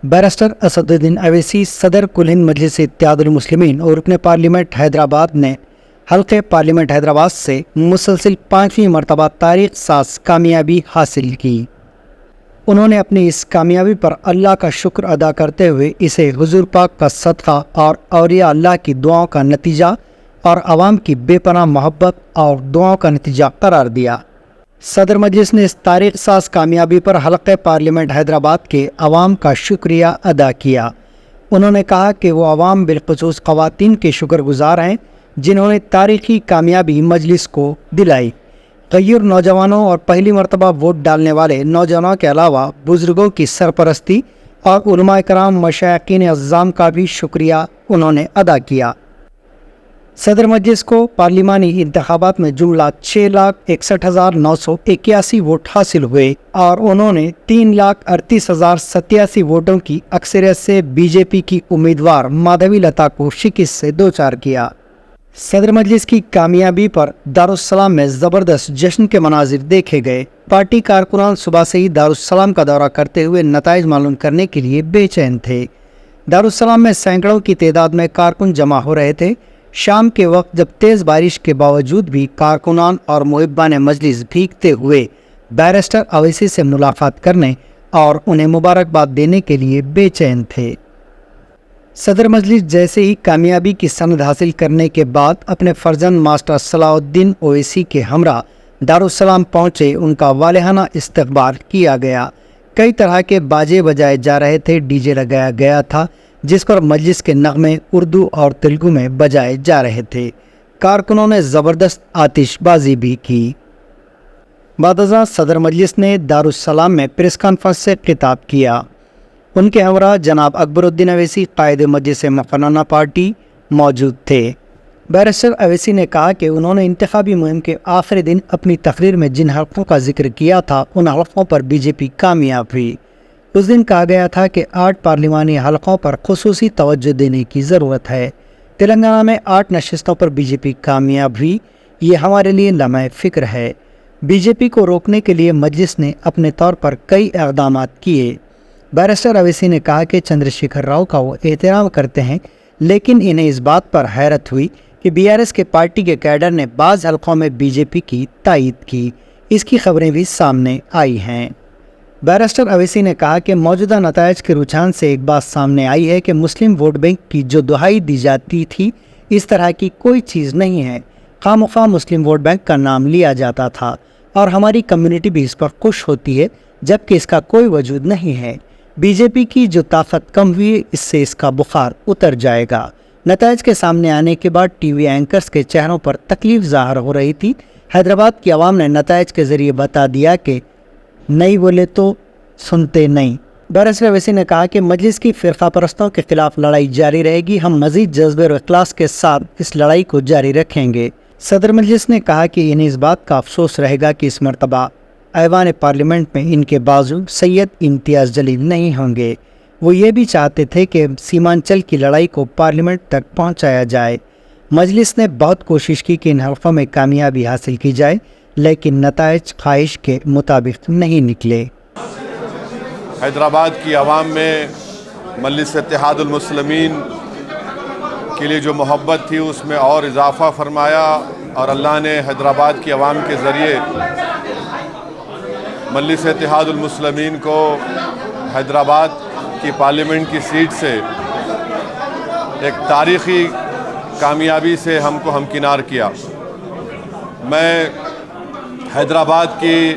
Barrister Asaduddin Owaisi सदर कुल हिंद मजलिस इत्तेहादुल मुस्लिमीन और रुकन पार्लियामेंट हैदराबाद ने हल्के पार्लियामेंट हैदराबाद से मुसलसिल 5वीं मरतबा तारीख साज कामयाबी हासिल की। उन्होंने अपनी इस कामयाबी पर अल्लाह का शुक्र अदा करते हुए इसे हुजूर पाक का सदका और औलिया अल्लाह की दुआओं का नतीजा और आवाम की बेपनाह मोहब्बत और दुआओं का नतीजा करार दिया। सदर मजलिस ने इस तारीख साज कामयाबी पर हल्के पार्लियामेंट हैदराबाद के अवाम का शुक्रिया अदा किया। उन्होंने कहा कि वो अवाम बिलखुसूस ख़वातीन के शुक्रगुजार हैं जिन्होंने तारीखी कामयाबी मजलिस को दिलाई। गैर नौजवानों और पहली मरतबा वोट डालने वाले नौजवानों के अलावा बुजुर्गों की सरपरस्ती और उलमाए कराम मशाइखीन अज़्ज़ाम का भी शुक्रिया उन्होंने अदा किया। सदर मजलिस को पार्लिमानी इंतखाबात में जुमला 6,61,981 वोट हासिल हुए और उन्होंने 3,38,087 वोटों की अक्सरियत से बीजेपी की उम्मीदवार माधवी लता को शिकस्त से दोचार किया। सदर मजलिस की कामयाबी पर दारुस्सलाम में ज़बरदस्त जश्न के मनाजिर देखे गए। पार्टी कारकुनान सुबह से ही दारुस्सलाम का दौरा करते हुए नताइज मालूम करने के लिए बेचैन थे। दारुस्सलाम में सैकड़ों की तादाद में कारकुन जमा हो रहे थे। शाम के वक्त जब तेज़ बारिश के बावजूद भी कारकुनान और मुहिब्बान मजलिस भीगते हुए बैरिस्टर अवैसी से मुलाकात करने और उन्हें मुबारकबाद देने के लिए बेचैन थे। सदर मजलिस जैसे ही कामयाबी की सनद हासिल करने के बाद अपने फर्जंद मास्टर सलाउद्दीन ओवैसी के हमरा दारुस्सलाम पहुँचे, उनका वालिहाना इस्तकबाल किया गया। कई तरह के बाजे बजाए जा रहे थे, डीजे लगाया गया था जिस पर मजलिस के नगमे उर्दू और तेलुगु में बजाए जा रहे थे। कारकुनों ने ज़बरदस्त आतिशबाजी भी की। बादशाह सदर मजलिस ने दारुस्सलाम में प्रेस कॉन्फ्रेंस से खिताब किया। उनके हमरा जनाब अकबरुद्दीन अवैसी कायदे मजलिस मखनना पार्टी मौजूद थे। बैरिस्टर अवैसी ने कहा कि उन्होंने इंतखाबी मुहिम के आखिरी दिन अपनी तकरीर में जिन हलकों का जिक्र किया था उन हलकों पर बीजेपी कामयाब हुई। उस दिन कहा गया था कि 8 पार्लिमानी हलकों पर खुसूसी तवज्जो देने की ज़रूरत है। तेलंगाना में 8 नशिस्तों पर बीजेपी कामयाब हुई। ये हमारे लिए लम्हे फ़िक्र है। बीजेपी को रोकने के लिए मजलिस ने अपने तौर पर कई इक़दाम किए। बैरिस्टर अवैसी ने कहा कि चंद्रशेखर राव का वो एहतराम करते हैं, लेकिन इन्हें इस बात पर हैरत हुई कि बीआरएस के पार्टी के कैडर ने बाज़ हलकों में बीजेपी की तायीद की। इसकी खबरें भी सामने आई हैं। बैरिस्टर अवैसी ने कहा कि मौजूदा नताइज के रुझान से एक बात सामने आई है कि मुस्लिम वोट बैंक की जो दुहाई दी जाती थी, इस तरह की कोई चीज़ नहीं है। खामख्वाह मुस्लिम वोट बैंक का नाम लिया जाता था और हमारी कम्युनिटी भी इस पर खुश होती है, जबकि इसका कोई वजूद नहीं है। बीजेपी की जो ताकत कम हुई, इससे इसका बुखार उतर जाएगा। नताइज के सामने आने के बाद टीवी एंकर्स के चेहरों पर तकलीफ ज़ाहिर हो रही थी। हैदराबाद की आवाम ने नताइज के ज़रिए बता दिया कि नहीं बोले तो सुनते नहीं। बैरिस्टर अवैसी ने कहा कि मजलिस की फ़िरका परस्तों के खिलाफ लड़ाई जारी रहेगी। हम मज़ीद जज्बे और इखलास के साथ इस लड़ाई को जारी रखेंगे। सदर मजलिस ने कहा कि इन्हें इस बात का अफसोस रहेगा कि इस मरतबा ऐवान पार्लियामेंट में इनके बाजू सैयद इम्तियाज़ जलील नहीं होंगे। वो ये भी चाहते थे कि सीमांचल की लड़ाई को पार्लियामेंट तक पहुँचाया जाए। मजलिस ने बहुत कोशिश की कि इन हलकों में कामयाबी हासिल की जाए, लेकिन नताइज ख्वाहिश के मुताबिक नहीं निकले। हैदराबाद की आवाम में मजलिस इत्तेहादुल मुस्लिमीन के लिए जो मोहब्बत थी उसमें और इजाफ़ा फरमाया और अल्लाह ने हैदराबाद की आवाम के ज़रिए मजलिस इत्तेहादुल मुस्लिमीन को हैदराबाद की पार्लियामेंट की सीट से एक तारीख़ी कामयाबी से हमको हमकिनार किया। मैं हैदराबाद की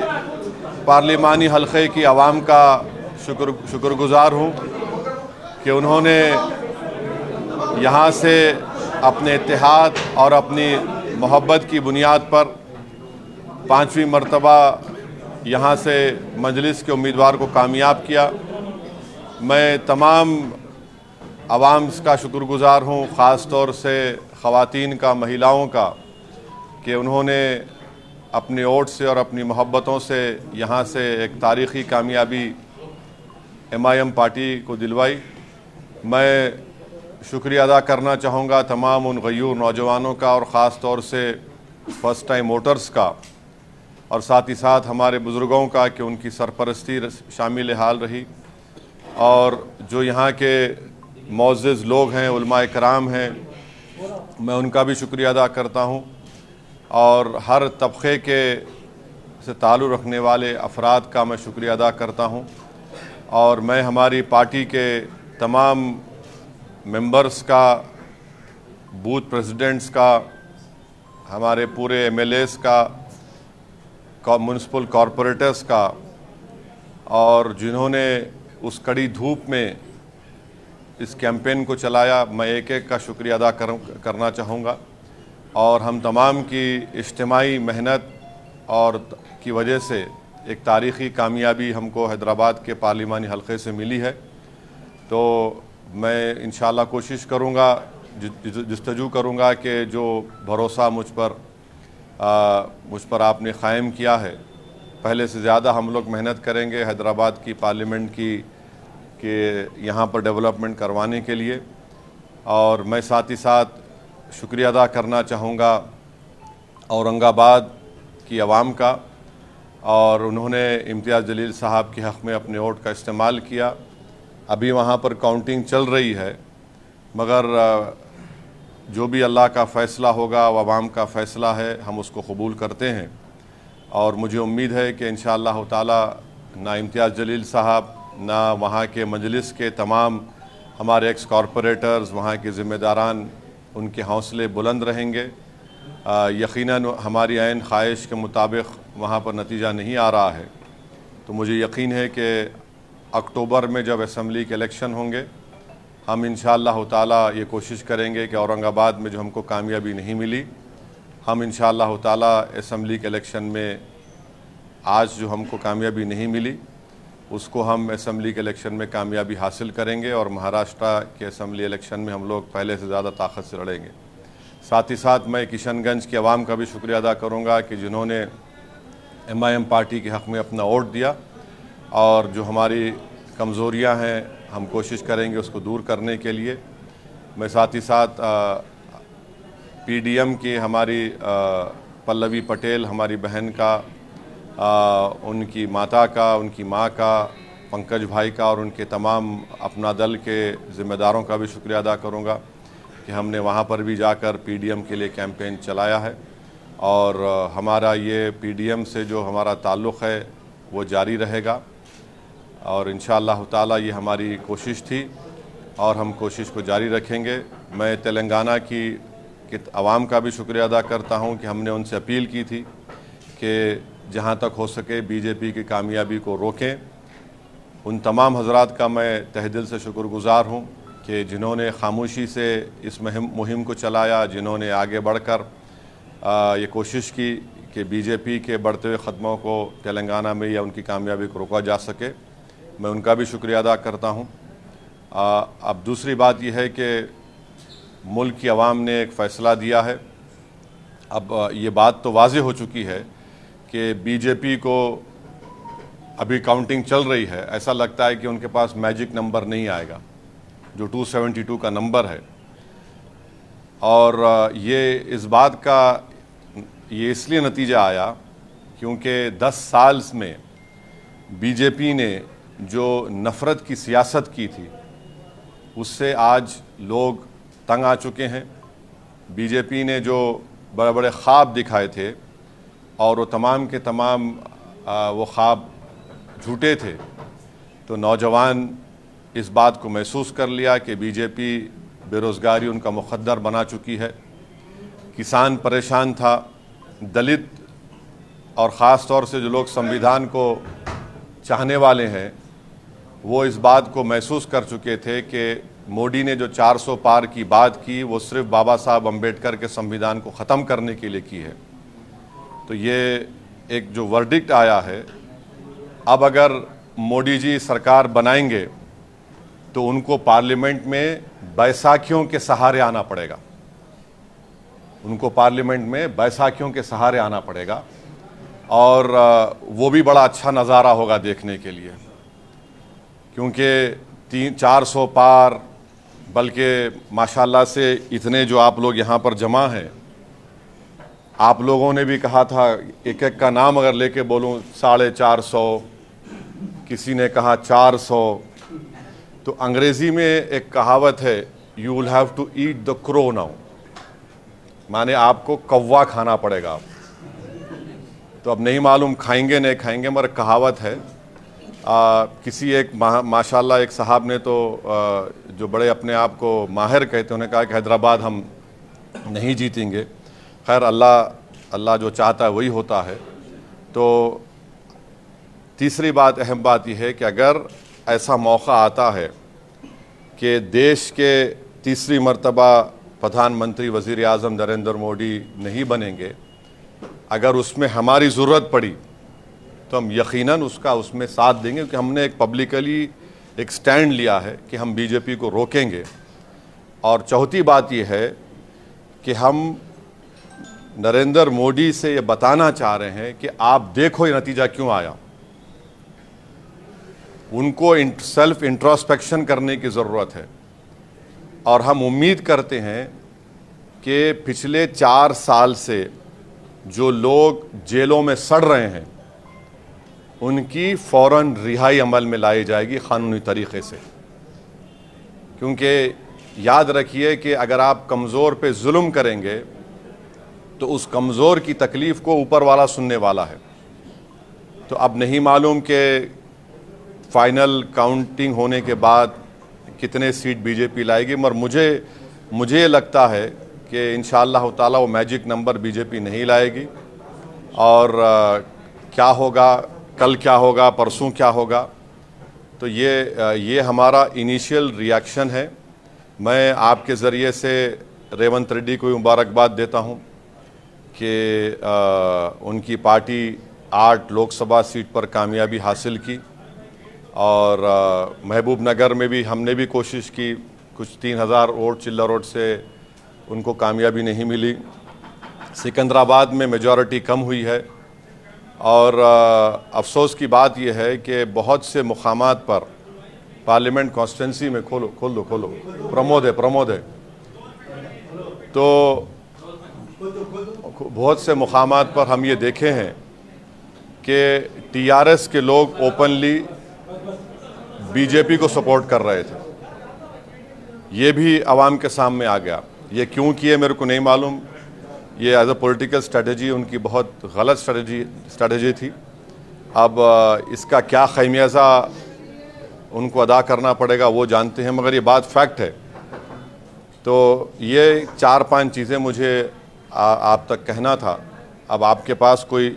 पार्लिमानी हल्के की आवाम का शुक्रगुजार हूँ कि उन्होंने यहाँ से अपने इत्तेहाद और अपनी मोहब्बत की बुनियाद पर 5वीं मरतबा यहाँ से मजलिस के उम्मीदवार को कामयाब किया। मैं तमाम आवाम का शुक्रगुजार हूँ, ख़ास तौर से ख़वातीन का, महिलाओं का, कि उन्होंने अपने वोट से और अपनी मोहब्बतों से यहाँ से एक तारीख़ी कामयाबी MIM पार्टी को दिलवाई। मैं शुक्रिया अदा करना चाहूँगा तमाम उन गयूर नौजवानों का और ख़ास तौर से फ़र्स्ट टाइम वोटर्स का, और साथ ही साथ हमारे बुज़ुर्गों का कि उनकी सरपरस्ती शामिल हाल रही। और जो यहाँ के मोअज़्ज़िज़ लोग हैं, उलमाए कराम हैं, मैं उनका भी शुक्रिया अदा करता हूँ और हर तबक़े के से ताल्लुक़ रखने वाले अफराद का मैं शुक्रिया अदा करता हूँ। और मैं हमारी पार्टी के तमाम मेंबर्स का, बूथ प्रेसिडेंट्स का, हमारे पूरे एमएलएस का, म्युनिसिपल कॉरपोरेटर्स का, और जिन्होंने उस कड़ी धूप में इस कैंपेन को चलाया, मैं एक एक का शुक्रिया अदा करना चाहूँगा। और हम तमाम की इज्तिमाई मेहनत और की वजह से एक तारीख़ी कामयाबी हमको हैदराबाद के पार्लिमानी हलक़े से मिली है। तो मैं इंशाअल्लाह कोशिश करूँगा, जस्तजू करूँगा कि जो भरोसा मुझ पर आपने क़ायम किया है, पहले से ज़्यादा हम लोग मेहनत करेंगे हैदराबाद की पार्लियामेंट के यहाँ पर डेवलपमेंट करवाने के लिए। और मैं साथ ही साथ शुक्रिया अदा करना चाहूँगा औरंगाबाद की आवाम का, और उन्होंने इम्तियाज़ जलील साहब के हक़ में अपने वोट का इस्तेमाल किया। अभी वहाँ पर काउंटिंग चल रही है, मगर जो भी अल्लाह का फ़ैसला होगा वो आवाम का फ़ैसला है, हम उसको कबूल करते हैं। और मुझे उम्मीद है कि इंशाअल्लाह ताला ना इम्तियाज़ जलील साहब, ना वहाँ के मजलिस के तमाम हमारे एक्स कॉरपोरेटर्स, वहाँ के ज़िम्मेदारान, उनके हौसले बुलंद रहेंगे। यकीनन हमारी ऐन ख्वाहिश के मुताबिक वहाँ पर नतीजा नहीं आ रहा है, तो मुझे यकीन है कि अक्टूबर में जब असम्बली के इलेक्शन होंगे, हम इंशाअल्लाह ताला ये कोशिश करेंगे कि औरंगाबाद में जो हमको कामयाबी नहीं मिली, हम इंशाअल्लाह ताला असम्बली के इलेक्शन में आज जो हमको कामयाबी नहीं मिली उसको हम असम्बली के इलेक्शन में कामयाबी हासिल करेंगे और महाराष्ट्र के असम्बली इलेक्शन में हम लोग पहले से ज़्यादा ताकत से लड़ेंगे। साथ ही साथ मैं किशनगंज के अवाम का भी शुक्रिया अदा करूँगा कि जिन्होंने MIM पार्टी के हक़ में अपना वोट दिया, और जो हमारी कमज़ोरियाँ हैं हम कोशिश करेंगे उसको दूर करने के लिए। मैं साथ ही साथ PDM की हमारी पल्लवी पटेल, हमारी बहन का, उनकी माता का, उनकी माँ का, पंकज भाई का और उनके तमाम अपना दल के ज़िम्मेदारों का भी शुक्रिया अदा करूँगा कि हमने वहाँ पर भी जाकर PDM के लिए कैंपेन चलाया है। और हमारा ये PDM से जो हमारा ताल्लुक़ है वो जारी रहेगा, और इंशाअल्लाह ताला ये हमारी कोशिश थी और हम कोशिश को जारी रखेंगे। मैं तेलंगाना की आवाम का भी शुक्रिया अदा करता हूँ कि हमने उनसे अपील की थी कि जहाँ तक हो सके BJP की कामयाबी को रोकें। उन तमाम हज़रात का मैं तहे दिल से शुक्रगुज़ार हूँ कि जिन्होंने खामोशी से इस मुहिम को चलाया, जिन्होंने आगे बढ़कर ये कोशिश की कि BJP के बढ़ते हुए क़दमों को तेलंगाना में या उनकी कामयाबी को रोका जा सके। मैं उनका भी शुक्रिया अदा करता हूँ। अब दूसरी बात यह है कि मुल्क की आवाम ने एक फ़ैसला दिया है। अब ये बात तो वाज़ेह हो चुकी है कि BJP को अभी काउंटिंग चल रही है, ऐसा लगता है कि उनके पास मैजिक नंबर नहीं आएगा जो 272 का नंबर है। और ये इस बात का ये इसलिए नतीजा आया क्योंकि 10 साल में BJP ने जो नफ़रत की सियासत की थी उससे आज लोग तंग आ चुके हैं। BJP ने जो बड़े बड़े ख्वाब दिखाए थे और वो तमाम के तमाम वो ख्वाब झूठे थे, तो नौजवान इस बात को महसूस कर लिया कि BJP बेरोज़गारी उनका मुक़द्दर बना चुकी है। किसान परेशान था, दलित और ख़ास तौर से जो लोग संविधान को चाहने वाले हैं वो इस बात को महसूस कर चुके थे कि मोदी ने जो 400 पार की बात की वो सिर्फ बाबा साहब अम्बेडकर के संविधान को ख़त्म करने के लिए की है। तो ये एक जो वर्डिक्ट आया है, अब अगर मोदी जी सरकार बनाएंगे तो उनको पार्लियामेंट में बैसाखियों के सहारे आना पड़ेगा, उनको पार्लियामेंट में बैसाखियों के सहारे आना पड़ेगा। और वो भी बड़ा अच्छा नज़ारा होगा देखने के लिए, क्योंकि 300-400 पार, बल्कि माशाल्लाह से इतने जो आप लोग यहाँ पर जमा हैं, आप लोगों ने भी कहा था एक एक का नाम अगर लेके बोलूँ 450, किसी ने कहा 400, तो अंग्रेज़ी में एक कहावत है, you will have to eat the crow now, माने आपको कौवा खाना पड़ेगा। तो अब नहीं मालूम खाएंगे नहीं खाएंगे, मगर कहावत है। किसी एक माशाल्लाह एक साहब ने तो जो बड़े अपने आप को माहिर कहते हैं, उन्होंने कहा कि हैदराबाद हम नहीं जीतेंगे। खैर अल्लाह जो चाहता है वही होता है। तो तीसरी बात, अहम बात यह है कि अगर ऐसा मौका आता है कि देश के तीसरी मर्तबा प्रधानमंत्री वज़ीर आज़म नरेंद्र मोदी नहीं बनेंगे, अगर उसमें हमारी ज़रूरत पड़ी तो हम यकीनन उसमें साथ देंगे, क्योंकि हमने एक पब्लिकली एक स्टैंड लिया है कि हम बीजेपी को रोकेंगे। और चौथी बात यह है कि हम नरेंद्र मोदी से ये बताना चाह रहे हैं कि आप देखो ये नतीजा क्यों आया। उनको सेल्फ इंट्रोस्पेक्शन करने की ज़रूरत है। और हम उम्मीद करते हैं कि पिछले 4 साल से जो लोग जेलों में सड़ रहे हैं उनकी फ़ौरन रिहाई अमल में लाई जाएगी क़ानूनी तरीक़े से। क्योंकि याद रखिए कि अगर आप कमज़ोर पे जुल्म करेंगे तो उस कमज़ोर की तकलीफ़ को ऊपर वाला सुनने वाला है। तो अब नहीं मालूम कि फाइनल काउंटिंग होने के बाद कितने सीट बीजेपी लाएगी, मगर मुझे लगता है कि इंशाअल्लाह ताला वो मैजिक नंबर बीजेपी नहीं लाएगी। और क्या होगा, कल क्या होगा, परसों क्या होगा, तो ये हमारा इनिशियल रिएक्शन है। मैं आपके ज़रिए से रेवंत रेड्डी को मुबारकबाद देता हूँ कि उनकी पार्टी 8 लोकसभा सीट पर कामयाबी हासिल की। और महबूब नगर में भी हमने भी कोशिश की, कुछ 3000 वोट चिल्ला वोट से उनको कामयाबी नहीं मिली। सिकंदराबाद में मेजॉरिटी कम हुई है। और अफसोस की बात यह है कि बहुत से मुकामात पर पार्लियामेंट कॉन्स्टिट्यूंसी में खोलो प्रमोद है तो बहुत से मुकामात पर हम ये देखे हैं कि टीआरएस के लोग ओपनली बीजेपी को सपोर्ट कर रहे थे। ये भी आवाम के सामने आ गया। ये क्यों किए मेरे को नहीं मालूम। ये एज अ पॉलिटिकल स्ट्रेटजी उनकी बहुत गलत स्ट्रेटजी थी। अब इसका क्या खमियाजा उनको अदा करना पड़ेगा वो जानते हैं, मगर ये बात फैक्ट है। तो ये 4-5 चीज़ें मुझे आप तक कहना था। अब आपके पास कोई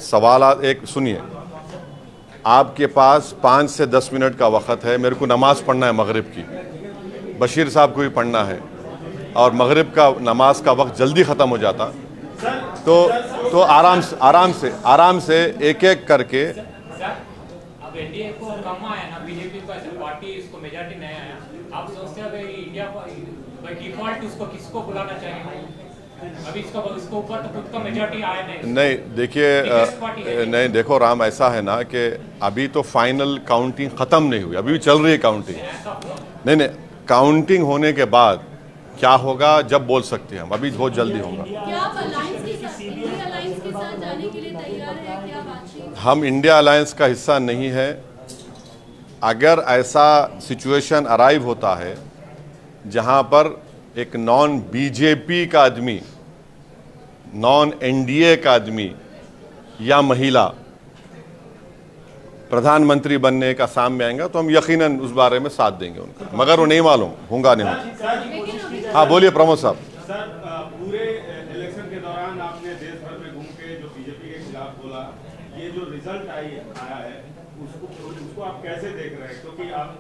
सवाल, एक सुनिए, आपके पास 5 से 10 मिनट का वक़्त है। मेरे को नमाज़ पढ़ना है मगरिब की, बशीर साहब को भी पढ़ना है, और मगरिब का नमाज का वक्त जल्दी ख़त्म हो जाता। तो आराम से एक एक करके। अब एनडीए को कम आया ना, बीजेपी को ऐसे पार्टी इसको मेजॉरिटी नहीं आया, आप सोचते हैं कि इंडिया को बाय डिफॉल्ट उसको किसको बुलाना चाहिए? अभी इसको ऊपर तो खुद का मेजॉरिटी आया नहीं। देखिए नहीं, देखो राम, ऐसा है ना कि अभी तो फाइनल काउंटिंग ख़त्म नहीं हुई, अभी भी चल रही है काउंटिंग। नहीं, काउंटिंग होने के बाद क्या होगा जब बोल सकते हैं हम, अभी बहुत जल्दी होगा। हम इंडिया अलायंस का हिस्सा नहीं है। अगर ऐसा सिचुएशन अराइव होता है जहां पर एक नॉन बीजेपी का आदमी, नॉन एनडीए का आदमी या महिला प्रधानमंत्री बनने का सामने आएगा तो हम यकीनन उस बारे में साथ देंगे उनका, मगर वो नहीं मालूम होगा नहीं होगा। हाँ बोलिए प्रमोद साहब। सर, पूरे इलेक्शन के दौरान आपने देश भर में घूम के जो बीजेपी के खिलाफ बोला, ये जो रिजल्ट आया है उसको आप कैसे देख रहे हैं? क्योंकि आप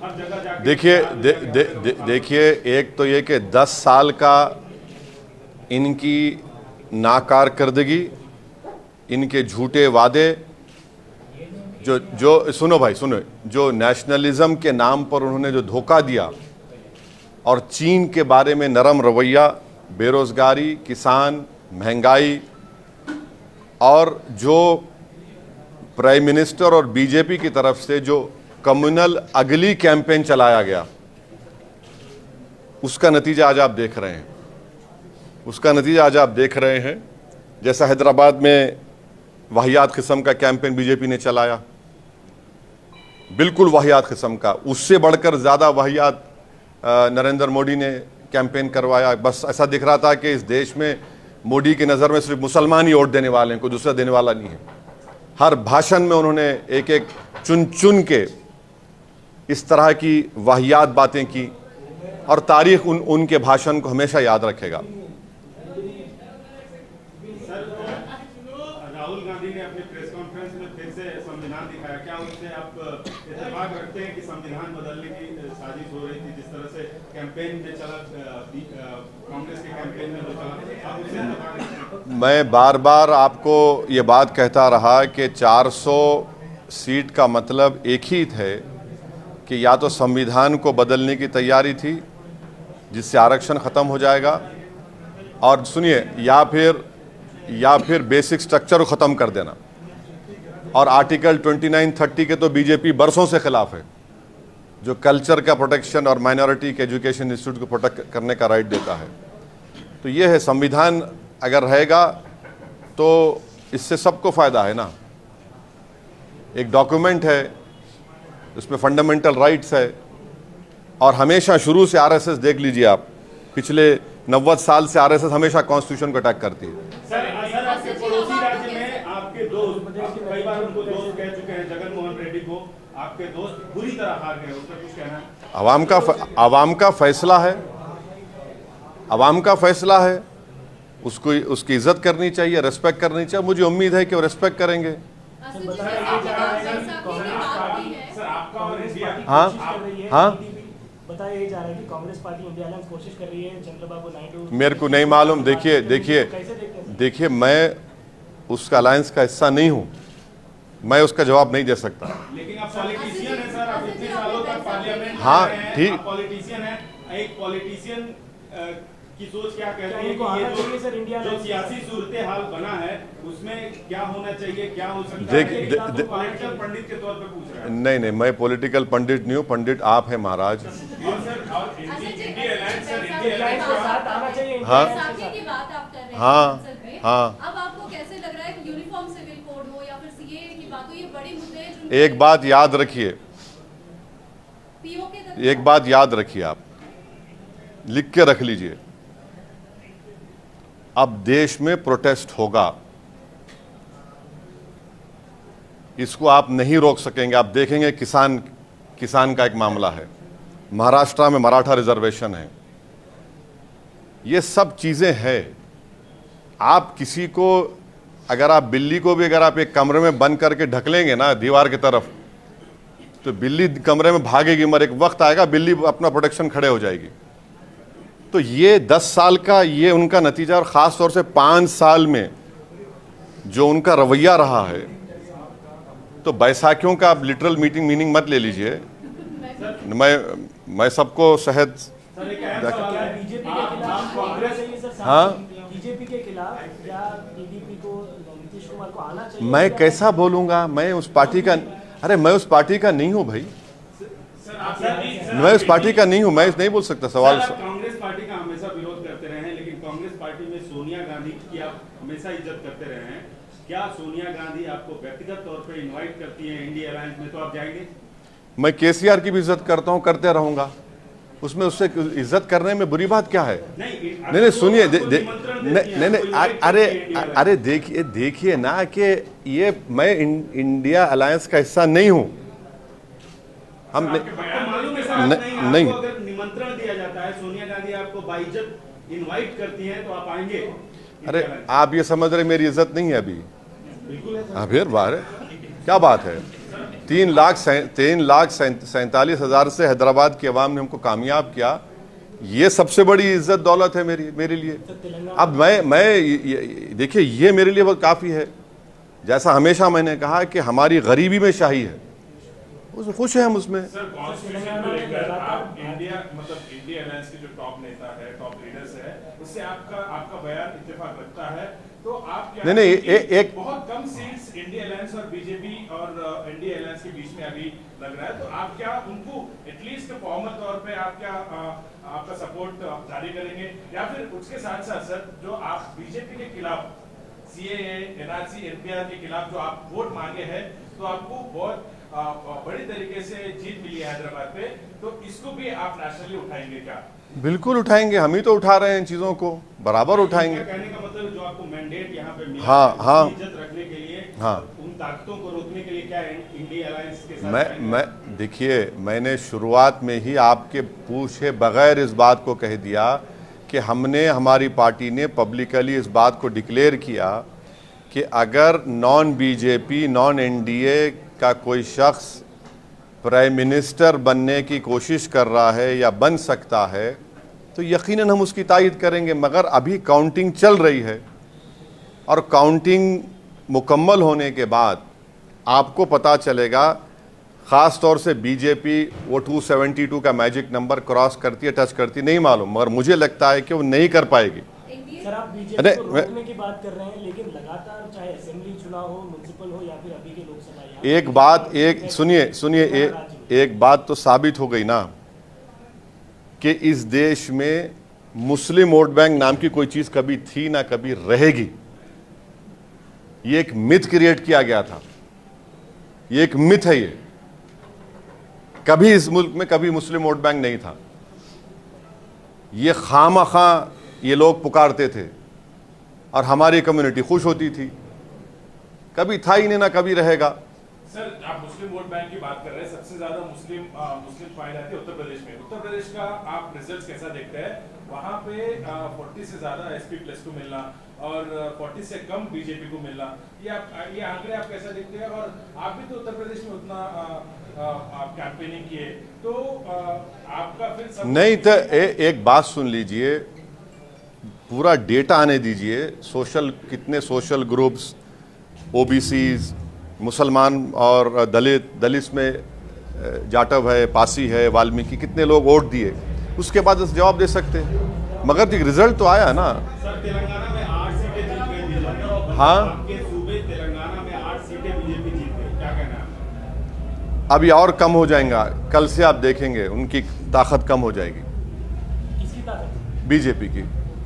हर जगह जाके देखिए एक तो ये कि 10 साल का इनकी नाकारकर्दगी, इनके झूठे वादे, जो सुनो भाई सुनो, जो नेशनलिज्म के नाम पर उन्होंने जो धोखा दिया, और चीन के बारे में नरम रवैया, बेरोजगारी, किसान, महंगाई, और जो प्राइम मिनिस्टर और बीजेपी की तरफ से जो कम्युनल अगली कैंपेन चलाया गया, उसका नतीजा आज आप देख रहे हैं। जैसा हैदराबाद में वाहियात किस्म का कैंपेन बीजेपी ने चलाया, बिल्कुल वाहियात किस्म का। उससे बढ़कर ज़्यादा वाहियात नरेंद्र मोदी ने कैंपेन करवाया। बस ऐसा दिख रहा था कि इस देश में मोदी की नज़र में सिर्फ मुसलमान ही वोट देने वाले हैं, कोई दूसरा देने वाला नहीं है। हर भाषण में उन्होंने एक एक चुन चुन के इस तरह की वाहियात बातें की, और तारीख उनके भाषण को हमेशा याद रखेगा। राहुल गांधी ने अपने प्रेस कॉन्फ्रेंस में फिर से संविधान दिखाया, क्या उससे आप इत्तेफाक रखते हैं कि संविधान बदलने की साजिश हो रही थी? जिस तरह से कैंपेन में चला, कांग्रेस के कैंपेन में जो चला, आप उससे इत्तेफाक रखते हैं? मैं बार बार आपको ये बात कहता रहा कि 400 सीट का मतलब एक ही थे कि या तो संविधान को बदलने की तैयारी थी जिससे आरक्षण ख़त्म हो जाएगा, और सुनिए, या फिर बेसिक स्ट्रक्चर को ख़त्म कर देना। और आर्टिकल 29-30 के तो बीजेपी बरसों से खिलाफ है, जो कल्चर का प्रोटेक्शन और माइनॉरिटी के एजुकेशन इंस्टीट्यूट को प्रोटेक्ट करने का राइट देता है। तो ये है, संविधान अगर रहेगा तो इससे सबको फ़ायदा है ना। एक डॉक्यूमेंट है, उसमें फंडामेंटल राइट्स है, और हमेशा शुरू से आरएसएस देख लीजिए आप, पिछले 90 साल से आरएसएस हमेशा कॉन्स्टिट्यूशन को अटैक करती है। सर, आपके पड़ोसी राज्य में आपके दोस्त, कई बार उनको दोस्त कह चुके हैं, जगन मोहन रेड्डी को आपके दोस्त बुरी तरह हार गए, उस पर कुछ कहना है? आवाम का फैसला है, आवाम का फैसला है, उसको उसकी इज्जत करनी चाहिए, रेस्पेक्ट करनी चाहिए। मुझे उम्मीद है कि वो रेस्पेक्ट करेंगे। हाँ हाँ, बताया जा रहा है कि कांग्रेस पार्टी इंडिया अलायंस कोशिश कर रही है, चंद्रबाबू नायडू। मेरे को नहीं मालूम। देखिए मैं उसका अलायंस का हिस्सा नहीं हूँ, मैं उसका जवाब नहीं दे सकता। लेकिन आप पॉलिटिशियन हैं सर, आप इतने सालों तक पार्लियामेंट में हाँ, रहे हैं, ठीक। आप पॉलिटिशियन हैं। एक पॉलिटिशियन की सोच क्या कहती है उनको कि आना ये चाहिए सर इंडिया जो अलायंस? सियासी सूरत हाल बना है उसमें क्या होना चाहिए, क्या हो सकता देख- है? दे- आप दे- तो पॉलिटिकल पंडित के तौर पे पूछ रहे हैं। नहीं, मैं पॉलिटिकल पंडित नहीं हूँ, पंडित आप हैं महाराज। और सर, और India alliance, sir India alliance के साथ आना चाहिए। हाँ। इंडिया की बात आप कर रहे हैं हाँ, संसद में। हाँ। अब आपको कैसे लग रहा है कि यूनिफॉर्म सिविल कोड हो या फिर सीएए की बात हो, ये बड़े मुद्दे हैं जो एक बात याद रखिए, पीओके तक एक बात याद रखिए, आप लिख के रख लीजिए। अब देश में प्रोटेस्ट होगा, इसको आप नहीं रोक सकेंगे। आप देखेंगे किसान का एक मामला है, महाराष्ट्र में मराठा रिजर्वेशन है, ये सब चीजें हैं। आप किसी को, अगर आप बिल्ली को भी अगर आप एक कमरे में बंद करके ढक लेंगे ना दीवार की तरफ, तो बिल्ली कमरे में भागेगी, मगर एक वक्त आएगा बिल्ली अपना प्रोटेक्शन खड़े हो जाएगी। तो ये 10 साल का ये उनका नतीजा, और ख़ास तौर से 5 साल में जो उनका रवैया रहा है। तो बैसाखियों का आप लिटरल मीनिंग मत ले लीजिए। मैं सबको शहद सर, एक अहम सवाल है, बीजेपी के खिलाफ कांग्रेस चाहिए सर? हाँ? बीजेपी के खिलाफ क्या टीडीपी को, नीतीश कुमार को आना चाहिए? मैं कैसा बोलूँगा? मैं उस पार्टी का, अरे मैं उस पार्टी का नहीं हूँ भाई, मैं उस पार्टी का नहीं हूँ, मैं नहीं बोल सकता। सवाल सर, आप कांग्रेस पार्टी का हमेशा विरोध करते रहे हैं, लेकिन कांग्रेस पार्टी में सोनिया गांधी की आप हमेशा इज्जत करते रहे हैं। क्या सोनिया गांधी आपको व्यक्तिगत तौर पे इनवाइट करती हैं इंडिया अलायंस में, तो आप जाएंगे? मैं केसीआर की भी इज्जत करता हूँ, करते रहूँगा। उसमें उससे इज्जत करने में बुरी बात क्या है? नहीं, सुनिए, अरे देखिए ना कि ये मैं इंडिया अलायंस का हिस्सा नहीं हूँ। हम मालूम है सर, नहीं। आपको अगर निमंत्रण दिया जाता है, सोनिया गांधी आपको बाइज्जत इनवाइट करती हैं, तो आप आएंगे? अरे आप ये समझ रहे मेरी इज्जत नहीं है अभी? हाँ फिर बाहर क्या बात है? 3,47,000 से हैदराबाद की आवाम ने हमको कामयाब किया, ये सबसे बड़ी इज्जत दौलत है मेरे लिए। अब मैं देखिए, ये मेरे लिए बहुत काफ़ी है। जैसा हमेशा मैंने कहा कि हमारी गरीबी में शाही है, उस खुश हैं हम उसमें। सर, कॉन्स्टिट्यूशन को लेकर आप इंडिया अलायंस के जो टॉप नेता है, टॉप लीडर्स है, उससे आपका बयान इत्तेफाक रखता है, तो आप क्या? नहीं, एक बहुत कम सीट्स इंडिया अलायंस और बीजेपी और इंडिया अलायंस के बीच में अभी लग रहा है, तो आप क्या उनको एटलीस्ट फॉर्मल तौर पे आप क्या आपका सपोर्ट जारी करेंगे, या फिर उसके साथ साथ सर जो आप बीजेपी के खिलाफ सीएए, एनआरसी, एनपीआर के खिलाफ जो आप वोट मांगे हैं, तो आपको बहुत बड़ी तरीके से जीत मिली है हैदराबाद पे, तो इसको भी आप नेशनली उठाएंगे क्या? बिल्कुल उठाएंगे, हम ही तो उठा रहे हैं इन चीज़ों को, बराबर उठाएंगे। कहने का मतलब जो आपको मैंडेट यहाँ पे मिला हाँ, है, हाँ। उसकी इज्जत रखने के लिए, हाँ। उन ताकतों को रोकने के लिए क्या इंडिया अलायंस के साथ मैं देखिए, मैंने शुरुआत में ही आपके पूछे बगैर इस बात को कह दिया कि हमने, हमारी पार्टी ने पब्लिकली इस बात को डिक्लेयर किया कि अगर नॉन बीजेपी, नॉन एनडीए का कोई शख्स प्राइम मिनिस्टर बनने की कोशिश कर रहा है या बन सकता है तो यकीनन हम उसकी तायद करेंगे। मगर अभी काउंटिंग चल रही है और काउंटिंग मुकम्मल होने के बाद आपको पता चलेगा। ख़ास तौर से बीजेपी वो 272 का मैजिक नंबर क्रॉस करती है, टच करती, नहीं मालूम, मगर मुझे लगता है कि वो नहीं कर पाएगी। सर, आप बीजेपी को रोकने की बात कर रहे हैं, लेकिन लगातार चाहे असेंबली चुनाव हो, म्युनिसिपल हो या फिर अभी के लोकसभा, एक बात, एक सुनिए, एक बात तो साबित हो गई ना कि इस देश में मुस्लिम वोट बैंक नाम की कोई चीज कभी थी ना कभी रहेगी। ये एक मिथ क्रिएट किया गया था, ये एक मिथ है। ये कभी इस मुल्क में कभी मुस्लिम वोट बैंक नहीं था। ये खामखा ये लोग पुकारते थे और हमारी कम्युनिटी खुश होती थी। कभी था ही नहीं, ना कभी रहेगा। सर, आप मुस्लिम वोट बैंक की बात कर रहे हैं, सबसे ज्यादा मुस्लिम पाए जाते हैं उत्तर प्रदेश में। उत्तर प्रदेश का आप रिजल्ट कैसा देखते हैं? वहाँ पे 40 से ज्यादा SP+ को मिलना और 40 से कम बीजेपी को मिलना, ये आंकड़े आप कैसा देखते हैं? और आप भी तो उत्तर प्रदेश में उतना आप कैंपेनिंग किए, तो आपका फिर सब नहीं तो एक बात सुन लीजिए, पूरा डेटा आने दीजिए। कितने सोशल ग्रुप्स, OBCs, मुसलमान और दलित में जाटव है, पासी है, वाल्मीकि, कितने लोग वोट दिए, उसके बाद उस जवाब दे सकते हैं। मगर रिजल्ट तो आया ना। सर, तेलंगाना में 8 सीटें जीत गई बीजेपी। हाँ, आपके सूबे तेलंगाना में 8 सीटें बीजेपी जीत गई, क्या कहना है? अभी और कम हो जाएगा, कल से आप देखेंगे उनकी ताकत कम हो जाएगी। किसकी ताकत? बीजेपी की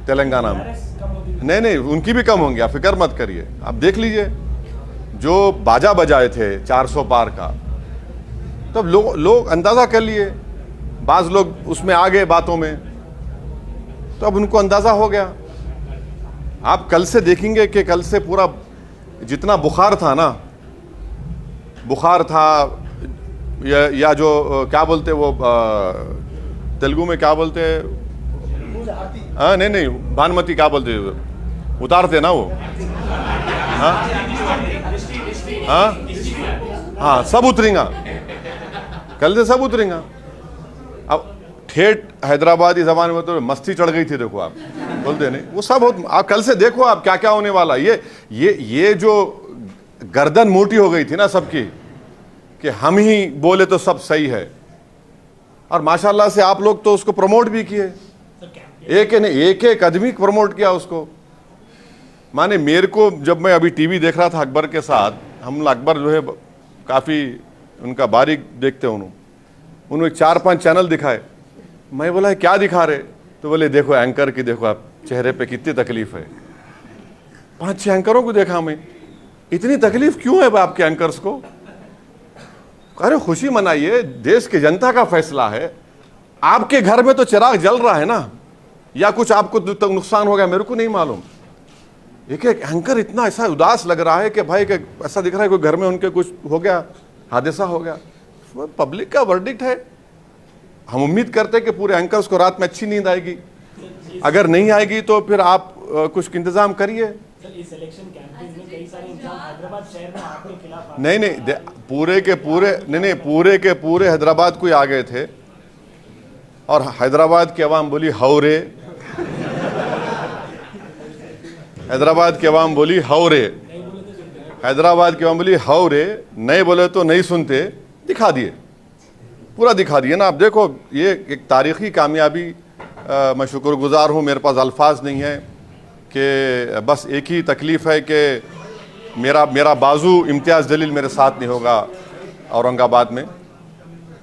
तेलंगाना में। कम होती है। नहीं, उनकी भी कम होंगी, आप फिक्र मत करिए। आप देख लीजिए, जो बाजा बजाए थे 400 पार का, तब लोग अंदाज़ा कर लिए। बाज़ लोग उसमें आ गए बातों में, तो अब उनको अंदाज़ा हो गया। आप कल से देखेंगे कि कल से पूरा जितना बुखार था ना, बुखार था या जो क्या बोलते वो तेलुगु में क्या बोलते हैं, हाँ नहीं, भानुमती क्या बोलते उतारते ना वो, हाँ, सब उतरेगा कल से, सब उतरेगा। अब ठेठ हैदराबादी जबान में तो मस्ती चढ़ गई थी, देखो आप बोलते नहीं, वो सब आप कल से देखो आप क्या क्या होने वाला। ये जो गर्दन मोटी हो गई थी ना सबकी कि हम ही बोले तो सब सही है, और माशाल्लाह से आप लोग तो उसको प्रमोट भी किए, एक आदमी प्रमोट किया उसको। माने मेरे को, जब मैं अभी टीवी देख रहा था अकबर के साथ, हम अकबर जो है काफ़ी उनका बारीक देखते हैं, उन्होंने 4-5 चैनल दिखाए। मैं बोला क्या दिखा रहे? तो बोले देखो एंकर की, देखो आप चेहरे पे कितनी तकलीफ है। 5-6 एंकरों को देखा मैं, इतनी तकलीफ क्यों है आपके एंकर्स को? अरे खुशी मनाइए, देश की जनता का फैसला है। आपके घर में तो चिराग जल रहा है ना, या कुछ आपको तो नुकसान हो गया, मेरे को नहीं मालूम। एक एंकर इतना ऐसा उदास लग रहा है कि भाई कि ऐसा दिख रहा है कोई घर में उनके कुछ हो गया, हादसा हो गया। पब्लिक का वर्डिक्ट है। हम उम्मीद करते हैं कि पूरे एंकर्स को रात में अच्छी नींद आएगी। अगर नहीं आएगी तो फिर आप कुछ इंतजाम करिए। इस इलेक्शन कैंपेन में कई सारे इंतजाम हैदराबाद शहर में आपके खिलाफ नहीं, पूरे के पूरे हैदराबाद को ही आ गए थे, और हैदराबाद की आवाम बोली हौरे, हैदराबाद की आवाम बोली हौरे, हैदराबाद की आवाम बोली हौरे, नहीं बोले तो नहीं सुनते। दिखा दिए, पूरा दिखा दिए ना। आप देखो, ये एक तारीखी कामयाबी। मैं शुक्रगुजार हूँ, मेरे पास अल्फाज नहीं है कि बस एक ही तकलीफ़ है कि मेरा बाजू इम्तियाज़ जलील मेरे साथ नहीं होगा औरंगाबाद में,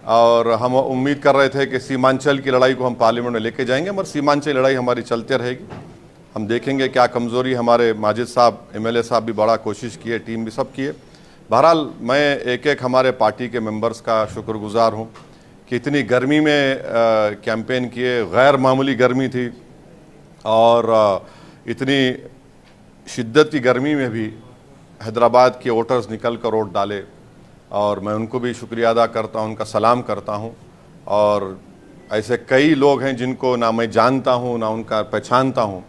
और हम उम्मीद कर रहे थे कि सीमांचल की लड़ाई को हम पार्लियामेंट में लेके जाएंगे, मगर सीमांचल लड़ाई हमारी चलते रहेगी। हम देखेंगे क्या कमज़ोरी, हमारे माजिद साहब MLA साहब भी बड़ा कोशिश किए, टीम भी सब किए, बहरहाल मैं एक एक हमारे पार्टी के मेंबर्स का शुक्रगुजार हूँ कि इतनी गर्मी में कैंपेन किए, गैर मामूली गर्मी थी और इतनी शिद्दत की गर्मी में भी हैदराबाद के वोटर्स निकल कर वोट डाले और मैं उनको भी शुक्रिया अदा करता हूँ, उनका सलाम करता हूँ। और ऐसे कई लोग हैं जिनको ना मैं जानता हूँ ना उनका पहचानता हूँ,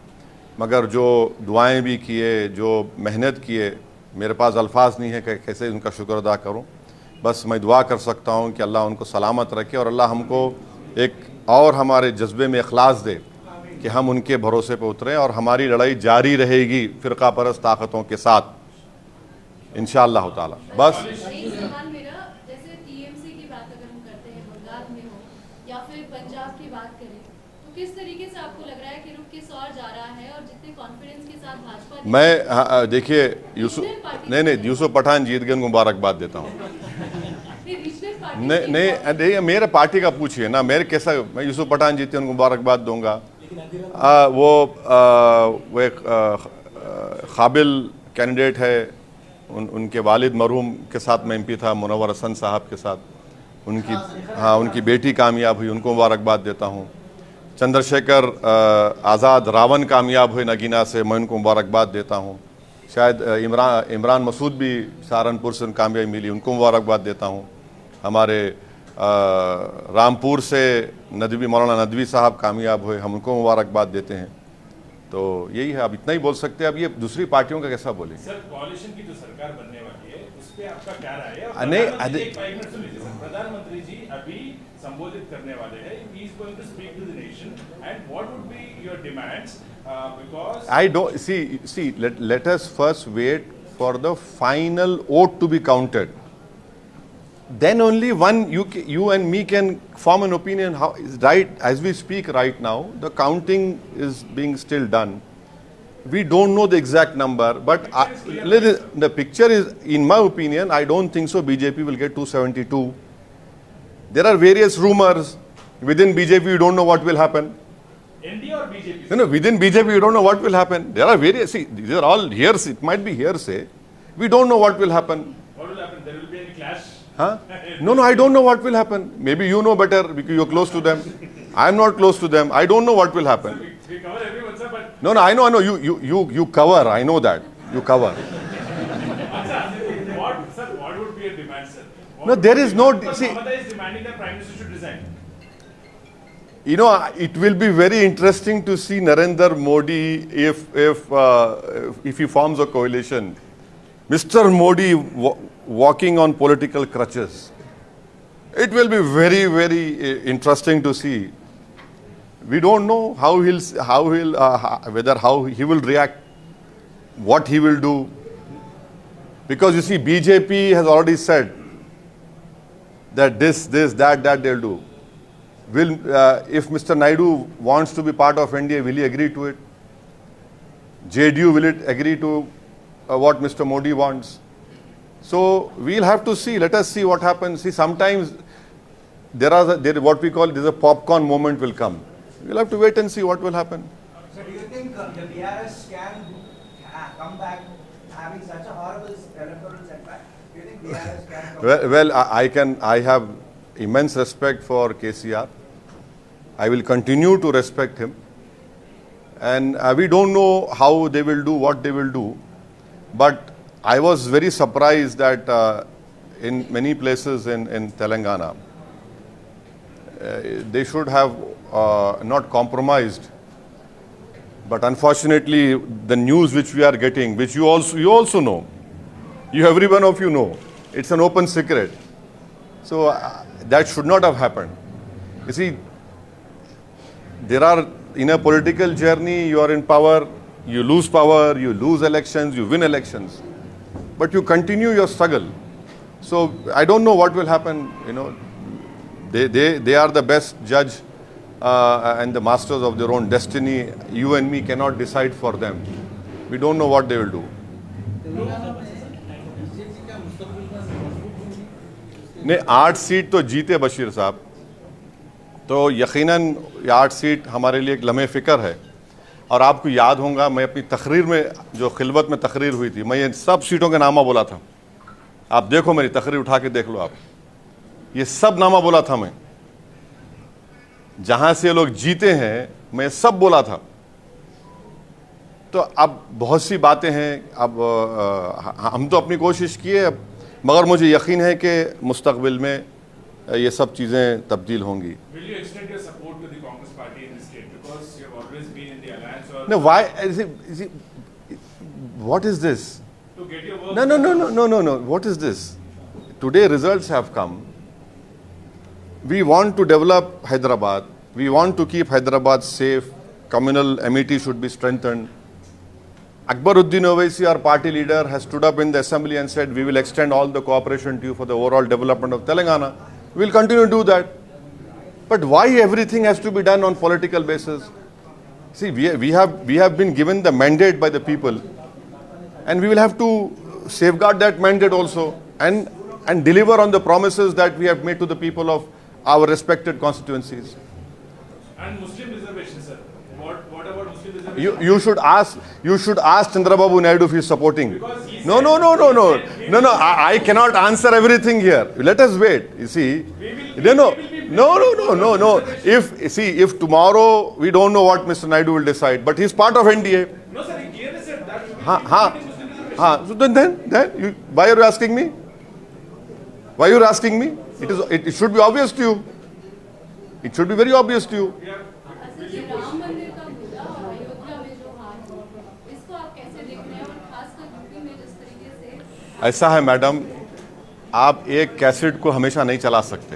मगर जो दुआएं भी किए, जो मेहनत किए, मेरे पास अल्फाज नहीं है कि कैसे उनका शुक्र अदा करूँ। बस मैं दुआ कर सकता हूँ कि अल्लाह उनको सलामत रखे और अल्लाह हमको एक और हमारे जज्बे में इखलास दे कि हम उनके भरोसे पर उतरें और हमारी लड़ाई जारी रहेगी फ़िरका परस्त ताकतों के साथ इंशाअल्लाह ताला। बस एक सवाल मेरा, जैसे टीएमसी की बात अगर हम करते हैं, बंगाल में हो या फिर पंजाब की बात करें, तो किस तरीके से आपको लग रहा है कि रुख किस और जा रहा है और जितने कॉन्फिडेंस के साथ भाजपा मैं देखिए यूसुफ पठान जीत गए, उनको मुबारकबाद देता हूँ। नहीं मेरे पार्टी का पूछिए ना, मेरे कैसा, मैं यूसुफ पठान जीते उनको मुबारकबाद दूंगा। वो एक काबिल कैंडिडेट है, उनके वालिद मरहूम के साथ मैं एमपी था, मुनव्वर हसन साहब के साथ, उनकी बेटी कामयाब हुई, उनको मुबारकबाद देता हूँ। चंद्रशेखर आज़ाद रावण कामयाब हुए नगीना से, मैं उनको मुबारकबाद देता हूँ। शायद इमरान मसूद भी सहारनपुर से कामयाबी मिली, उनको मुबारकबाद देता हूँ। हमारे रामपुर से मौलाना नदवी साहब कामयाब हुए, हम उनको मुबारकबाद देते हैं। तो यही है, अब इतना ही बोल सकते हैं। अब ये दूसरी पार्टियों का कैसा बोलेंगे? सर कोalition की जो सरकार बनने वाली है उस पे आपका क्या राय है? प्रधानमंत्री जी अभी संबोधित करने वाले हैं, he is going to speak to the nation and what would be your demands because I don't see let us first wait for the final vote to be counted. Then only you and me can form an opinion how is right. As we speak right now, the counting is being still done. We don't know the exact number, but the picture is, in my opinion, I don't think so BJP will get 272. There are various rumors within BJP. We don't know what will happen. NDA or BJP? No, within BJP we don't know what will happen. There are various. See, these are all hearsay. It might be hearsay. We don't know what will happen. What will happen? There will be any clash? Huh? No, I don't know what will happen. Maybe you know better because you're close to them. I'm not close to them. I don't know what will happen. We cover everyone, sir, but No, I know. You cover. I know that. You cover. what would be a demand, sir? No, there is no. See, Mamata is demanding that Prime Minister should resign. you know, it will be very interesting to see Narendra Modi if he forms a coalition. Mr. Modi walking on political crutches. It will be very, very interesting to see. We don't know how he will react, what he will do. Because you see, BJP has already said that this, that they'll do. If Mr. Naidu wants to be part of NDA, will he agree to it? JDU, will it agree to what Mr. Modi wants? So we'll have to see. Let us see what happens. See, sometimes there what we call there's a popcorn moment will come. We'll have to wait and see what will happen. So do you think the BRS can come back having such a horrible electoral setback? Do you think BRS can come back? Well, I have immense respect for KCR. I will continue to respect him. And we don't know how they will do, what they will do. But I was very surprised that in many places in Telangana, they should have not compromised. But unfortunately, the news which we are getting, which you also know, every one of you know, it's an open secret. So that should not have happened. You see, there are, in a political journey, you are in power, you lose elections, you win elections. But you continue your struggle. So I don't know what will happen. You know, they are the best judge and the masters of their own destiny. You and me cannot decide for them. We don't know what they will do. नहीं 8 seat तो जीते बशीर साहब, तो यकीनन 8 seat हमारे लिए एक लम्हे फ़िक्र है। और आपको याद होगा, मैं अपनी तकरीर में जो खिलवत में तकरीर हुई थी, मैं ये सब सीटों के नामा बोला था, आप देखो, मेरी तकरीर उठा के देख लो आप, ये सब नामा बोला था मैं, जहां से ये लोग जीते हैं मैं सब बोला था। तो अब बहुत सी बातें हैं, अब हम तो अपनी कोशिश किए, मगर मुझे यकीन है कि मुस्तकबिल में ये सब चीज़ें तब्दील होंगी। Will you extend your support to the Congress party in the state because you have always been in the alliance? Or No, why? What is this? to get your work? No. What is this? Today results have come. We want to develop Hyderabad. We want to keep Hyderabad safe. Communal amity should be strengthened. Akbaruddin Owaisi, our party leader, has stood up in the assembly and said, we will extend all the cooperation to you for the overall development of Telangana. We will continue to do that. But why everything has to be done on political basis? See, we have been given the mandate by the people, and we will have to safeguard that mandate also and deliver on the promises that we have made to the people of our respected constituencies. And Muslim reservation, sir. What about Muslim reservation? You should ask Chandrababu Naidu if he is supporting. Because he No. I cannot answer everything here. Let us wait. You see, no. If tomorrow we don't know what Mr. Naidu will decide, but he is part of NDA. No, sir. He clearly said that. So then why are you asking me? Why are you asking me? It should be obvious to you. It should be very obvious to you. असल में राम मंदिर का मुद्दा और अयोध्या में जो हार है, इसको आप कैसे देख रहे हैं, और खासकर यूपी में जिस तरीके से ऐसा है मैडम, आप एक कैसेट को हमेशा नहीं चला सकते।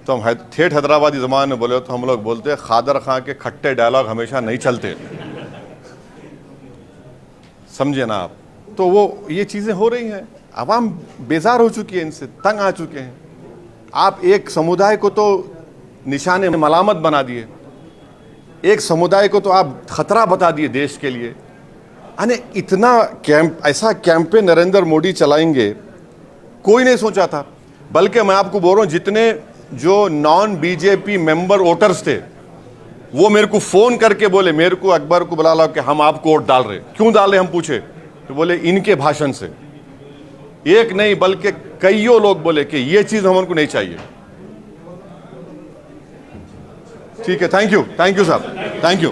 तो हम ठेठ हैदराबादी ज़बान में बोले तो हम लोग बोलते हैं खादर खां के खट्टे डायलॉग हमेशा नहीं चलते, समझे ना आप। तो वो ये चीज़ें हो रही हैं, आवाम बेजार हो चुकी है, इनसे तंग आ चुके हैं। आप एक समुदाय को तो निशाने मलामत बना दिए, एक समुदाय को तो आप खतरा बता दिए देश के लिए। अने इतना ऐसा कैंपेन नरेंद्र मोदी चलाएंगे कोई नहीं सोचा था। बल्कि मैं आपको बोल रहा हूँ, जितने जो नॉन बीजेपी मेंबर वोटर्स थे वो मेरे को फोन करके बोले, मेरे को अकबर को बुला लो कि हम आपको वोट डाल रहे। क्यों डाल रहे हम पूछे तो बोले इनके भाषण से। एक नहीं बल्कि कईयों लोग बोले कि ये चीज हमको नहीं चाहिए। ठीक है, थैंक यू साहब, थैंक यू।